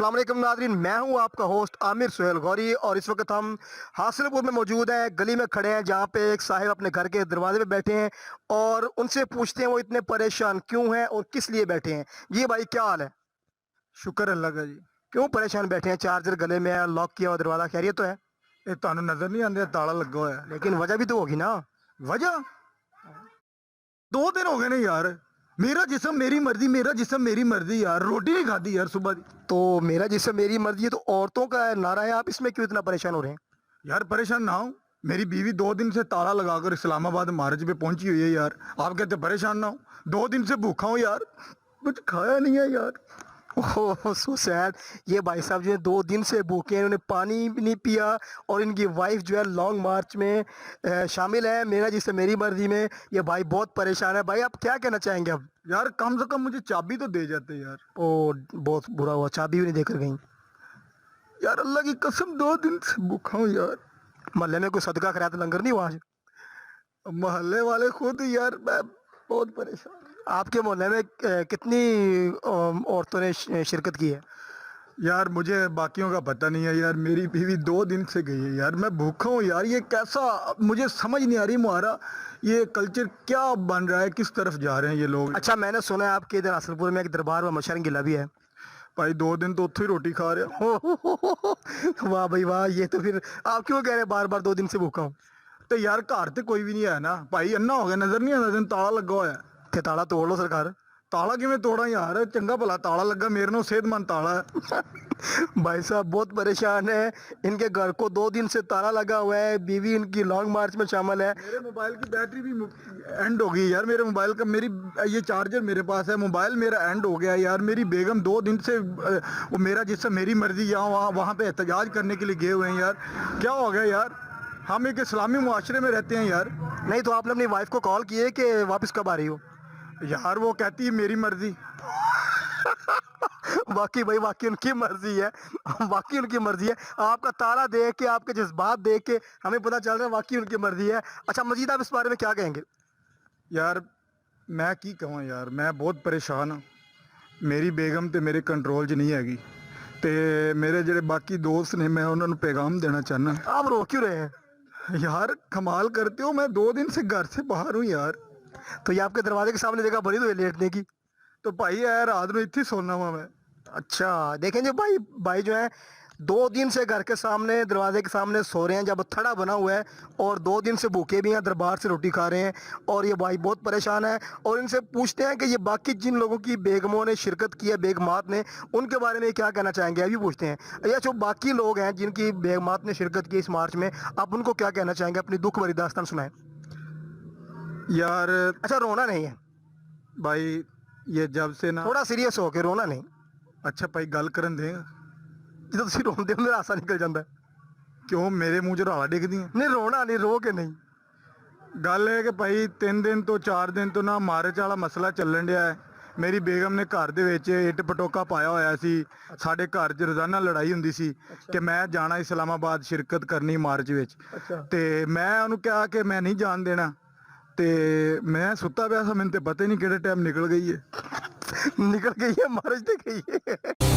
अस्सलाम वालेकुम नाज़रीन, मैं हूं आपका होस्ट आमिर सुहेल गौरी और इस वक्त हम हासिलपुर में मौजूद हैं। गली में खड़े हैं जहां पे एक साहिब अपने घर के दरवाजे पे बैठे हैं और उनसे पूछते हैं वो इतने परेशान क्यों हैं और किस लिए बैठे हैं। जी भाई, क्या हाल है? शुक्र अल्लाह का जी। क्यों परेशान बैठे हैं? चार्जर गले में है, लॉक किया हुआ दरवाज़ा, खैरियत तो है? ये ਤੁਹਾਨੂੰ नजर नहीं आंदे ताला लगा हुआ है? लेकिन वजह भी तो होगी ना। वजह 2 दिन हो गए ने यार। मेरा जिस्म मेरी मर्जी, मेरा जिस्म मेरी मर्जी यार। रोटी नहीं खाती यार सुबह दी। तो मेरा जिससे मेरी मर्जी है तो औरतों का नारा है, आप इसमें क्यों इतना परेशान हो रहे हैं? यार परेशान ना हो। मेरी बीवी 2 दिन से ताला लगाकर इस्लामाबाद मार्च पे पहुंची हुई है यार। आप कहते परेशान ना हो? 2 दिन से भूखा हूँ यार, कुछ खाया नहीं है यार। ओह सो सैड। ये भाई साहब जो है 2 दिन से भूखे हैं, इन्होंने पानी भी नहीं पिया और इनकी वाइफ जो है लॉन्ग मार्च में शामिल है, मेरा जिससे मेरी मर्जी में। ये भाई बहुत परेशान है। भाई आप क्या कहना चाहेंगे अब? यार कम से कम मुझे चाबी तो दे जाते यार। ओ, बहुत बुरा हुआ, चाबी भी नहीं देकर गई। यार अल्लाह की कसम 2 दिन से भूखा हूँ यार। मोहल्ले में कोई सदका खैरात लंगर नहीं हुआ आज? मोहल्ले वाले खुद यार, मैं बहुत परेशान। आपके मोहल्ले में कितनी औरतों ने शिरकत की है? यार मुझे बाकियों का पता नहीं है यार। मेरी बीवी 2 दिन से गई है यार। मैं भूखा हूँ यार। ये कैसा, मुझे समझ नहीं आ रही हमारा ये कल्चर क्या बन रहा है, किस तरफ जा रहे हैं ये लोग। अच्छा, मैंने सुना है आपके इधर हासिलपुर में एक दरबार व मशरन गिला भी है। भाई 2 दिन तो उत्थों ही रोटी खा रहे हो। वाह भाई वाह। ये तो फिर आप क्यों कह रहे हैं बार बार 2 दिन से भूखा हूँ? तो यार घर तो कोई भी नहीं है ना भाई। अन्ना हो गया, नजर नहीं आता दिन ताला लगा हुआ है। ते ताला तोड़ लो सरकार। ताला किवें तोड़ा यार? चंगा भला ताला लगा, मेरे नाल सेहतमंद ताला है। भाई साहब बहुत परेशान है। इनके घर को 2 दिन से ताला लगा हुआ है, बीवी इनकी लॉन्ग मार्च में शामिल है। मेरे मोबाइल की बैटरी भी एंड हो गई यार। मेरे मोबाइल का, मेरी ये चार्जर मेरे पास है, मोबाइल मेरा एंड हो गया यार। मेरी बेगम 2 दिन से वो मेरा जिससे मेरी मर्जी यहाँ वहाँ पे एहतजाज करने के लिए गए हुए हैं यार। क्या हो गया यार? हम एक इस्लामी मुआशरे में रहते हैं यार। नहीं तो आपने अपनी वाइफ को कॉल किए कि वापस कब आ रही हो? यार वो कहती है मेरी मर्जी। बाकी भाई वाकई उनकी मर्जी है, वाकई उनकी मर्जी है। आपका ताला देख के, आपके जज्बात देख के हमें पता चल रहा है वाकई उनकी मर्जी है। अच्छा, मजीद आप इस बारे में क्या कहेंगे? यार मैं की कहूँ यार, मैं बहुत परेशान हाँ। मेरी बेगम तो मेरे कंट्रोल 'ਚ नहीं हैगी ते मेरे ਜਿਹੜੇ बाकी दोस्त ने, मैं उन्होंने पैगाम देना चाहना। आप रो क्यों रहे हैं? यार कमाल करते हो, मैं 2 दिन से घर से बाहर हूँ यार। तो ये आपके दरवाजे के सामने जगह बनी तो है लेटने की। तो भाई यार रात में इतनी सोना हुआ मैं। अच्छा देखें जी, भाई भाई जो है 2 दिन से घर के सामने, दरवाजे के सामने सो रहे हैं जब थड़ा बना हुआ है, और 2 दिन से भूखे भी हैं, दरबार से रोटी खा रहे हैं। और ये भाई बहुत परेशान है और इनसे पूछते हैं कि ये बाकी जिन लोगों की बेगमों ने शिरकत की है, बेगमात ने, उनके बारे में क्या कहना चाहेंगे, अभी पूछते हैं। या जो बाकी लोग हैं जिनकी बेगमात ने शिरकत की इस मार्च में, आप उनको क्या कहना चाहेंगे? अपनी दुख भरी दास्तान सुनाएं। यार अच्छा, रोना नहीं है, भाई ये जब से ना, थोड़ा सीरियस हो के, रोना नहीं। अच्छा भाई गल करन दे। ਜਦੋਂ ਤੁਸੀਂ ਰੋਂਦੇ ਹੋ ਮੇਰਾ ਹਾਸਾ ਨਿਕਲ ਜਾਂਦਾ ਹੈ। क्यों मेरे मुंह 'ਚ ਰਾਲਾ ਡਿੱਗਦੀਆਂ? ਨਹੀਂ ਰੋਣਾ ਨਹੀਂ, ਰੋ ਕੇ ਨਹੀਂ। ਗੱਲ ਇਹ ਕਿ ਭਾਈ 3 ਦਿਨ ਤੋਂ 4 ਦਿਨ ਤੋਂ ਨਾ ਮਾਰਚ ਵਾਲਾ ਮਸਲਾ ਚੱਲਣ ਡਿਆ ਹੈ। ਮੇਰੀ ਬੇਗਮ ਨੇ ਘਰ ਦੇ ਵਿੱਚ ਇੱਟ ਪਟੋਕਾ ਪਾਇਆ ਹੋਇਆ ਸੀ। ਸਾਡੇ ਘਰ 'ਚ ਰੋਜ਼ਾਨਾ ਲੜਾਈ ਹੁੰਦੀ ਸੀ ਕਿ ਮੈਂ ਜਾਣਾ ਇਸਲਾਮਾਬਾਦ ਸ਼ਿਰਕਤ ਕਰਨੀ ਮਾਰਚ ਵਿੱਚ। ਅੱਛਾ। ਤੇ ਮੈਂ ਉਹਨੂੰ ਕਿਹਾ ਕਿ ਮੈਂ ਨਹੀਂ ਜਾਣ ਦੇਣਾ। ਤੇ ਮੈਂ ਸੁੱਤਾ ਪਿਆ ਸੀ, ਮੈਨੂੰ ਤੇ ਪਤਾ ਹੀ ਨਹੀਂ ਕਿਹੜੇ ਟਾਈਮ ਨਿਕਲ ਗਈ ਹੈ। निकल गई है, मार्च तक गई है।